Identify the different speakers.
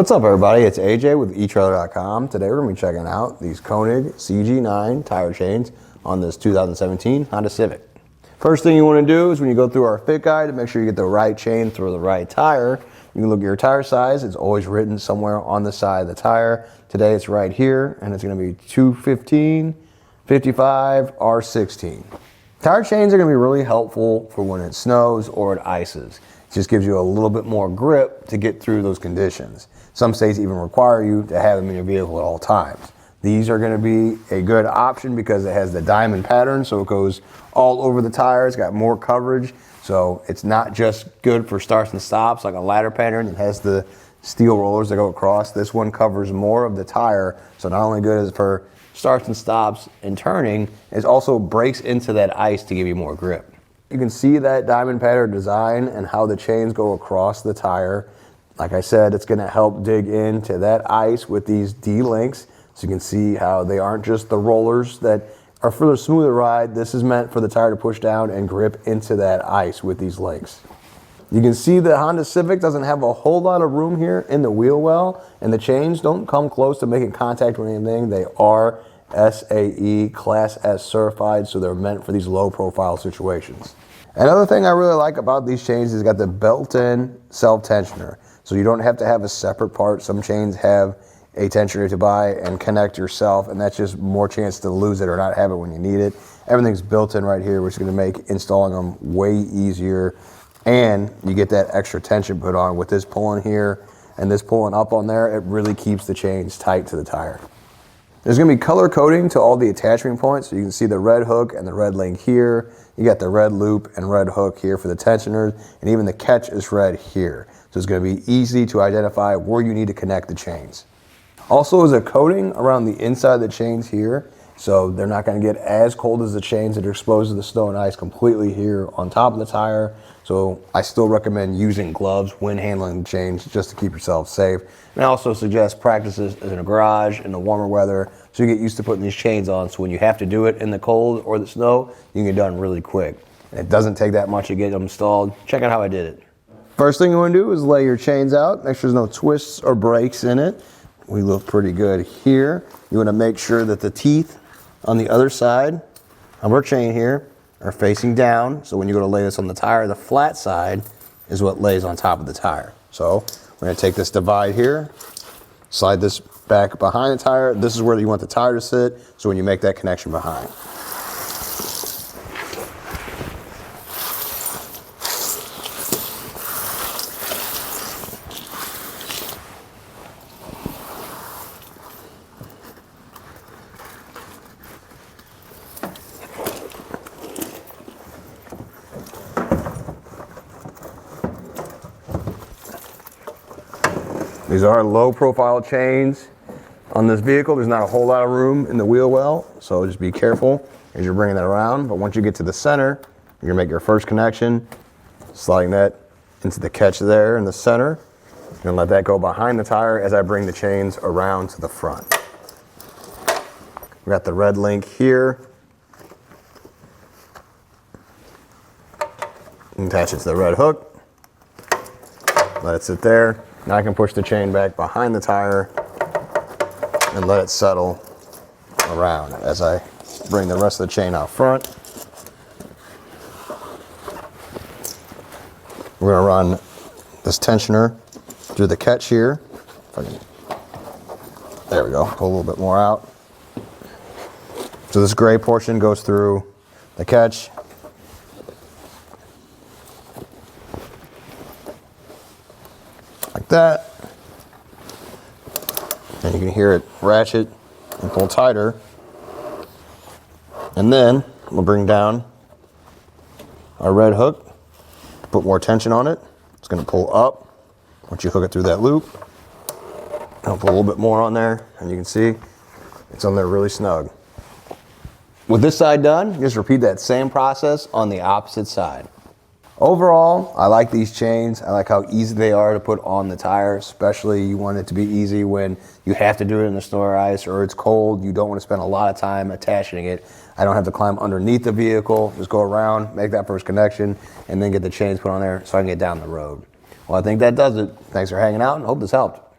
Speaker 1: What's up, everybody? It's AJ with etrailer.com. Today we're going to be checking out these Konig CG-9 tire chains on this 2017 Honda Civic. First thing you want to do is when you go through our fit guide to make sure you get the right chain through the right tire, you can look at your tire size. It's always written somewhere on the side of the tire. Today it's right here, and it's going to be 215, 55, R16. Tire chains are going to be really helpful for when it snows or it ices. It just gives you a little bit more grip to get through those conditions. Some states even require you to have them in your vehicle at all times. These are going to be a good option because it has the diamond pattern, so it goes all over the tire. It's got more coverage, so it's not just good for starts and stops like a ladder pattern. It has the steel rollers that go across. This one covers more of the tire, so not only good as for starts and stops and turning, it also breaks into that ice to give you more grip. You can see that diamond pattern design and how the chains go across the tire. Like I said, it's going to help dig into that ice with these D-links, so you can see how they aren't just the rollers that are for the smoother ride. This is meant for the tire to push down and grip into that ice with these links. You can see the Honda Civic doesn't have a whole lot of room here in the wheel well, and the chains don't come close to making contact with anything. They are SAE Class S certified, so they're meant for these low profile situations. Another thing I really like about these chains is it's got the built-in self-tensioner, so you don't have to have a separate part. Some chains have a tensioner to buy and connect yourself, and that's just more chance to lose it or not have it when you need it. Everything's built in right here, which is going to make installing them way easier, and you get that extra tension put on with this pulling here and this pulling up on there. It really keeps the chains tight to the tire. There's going to be color coding to all the attachment points, so you can see the red hook and the red link here. You got the red loop and red hook here for the tensioners, and even the catch is red here. So it's going to be easy to identify where you need to connect the chains. Also is a coating around the inside of the chains here, so they're not going to get as cold as the chains that are exposed to the snow and ice completely here on top of the tire. So I still recommend using gloves when handling the chains just to keep yourself safe. And I also suggest practices in a garage in the warmer weather so you get used to putting these chains on, so when you have to do it in the cold or the snow, you can get done really quick. And it doesn't take that much to get them installed. Check out how I did it. First thing you want to do is lay your chains out. Make sure there's no twists or breaks in it. We look pretty good here. You want to make sure that the teeth on the other side of our chain here are facing down. So when you go to lay this on the tire, the flat side is what lays on top of the tire. So we're going to take this divide here, slide this back behind the tire. This is where you want the tire to sit, so when you make that connection behind. These are low profile chains on this vehicle. There's not a whole lot of room in the wheel well, so just be careful as you're bringing that around. But once you get to the center, you're gonna make your first connection, sliding that into the catch there in the center. You're gonna let that go behind the tire as I bring the chains around to the front. We got the red link here. Attach it to the red hook. Let it sit there. Now I can push the chain back behind the tire and let it settle around as I bring the rest of the chain out front. We're going to run this tensioner through the catch here. There we go, pull a little bit more out. So this gray portion goes through the catch. Like that, and you can hear it ratchet and pull tighter. And then we'll bring down our red hook, put more tension on it. It's going to pull up once you hook it through that loop. I'll put a little bit more on there, and you can see it's on there really snug. With this side done, just repeat that same process on the opposite side. Overall, I like these chains. I like how easy they are to put on the tire, especially you want it to be easy when you have to do it in the snow or ice or it's cold. You don't want to spend a lot of time attaching it. I don't have to climb underneath the vehicle, just go around, make that first connection, and then get the chains put on there so I can get down the road. Well, I think that does it. Thanks for hanging out and hope this helped.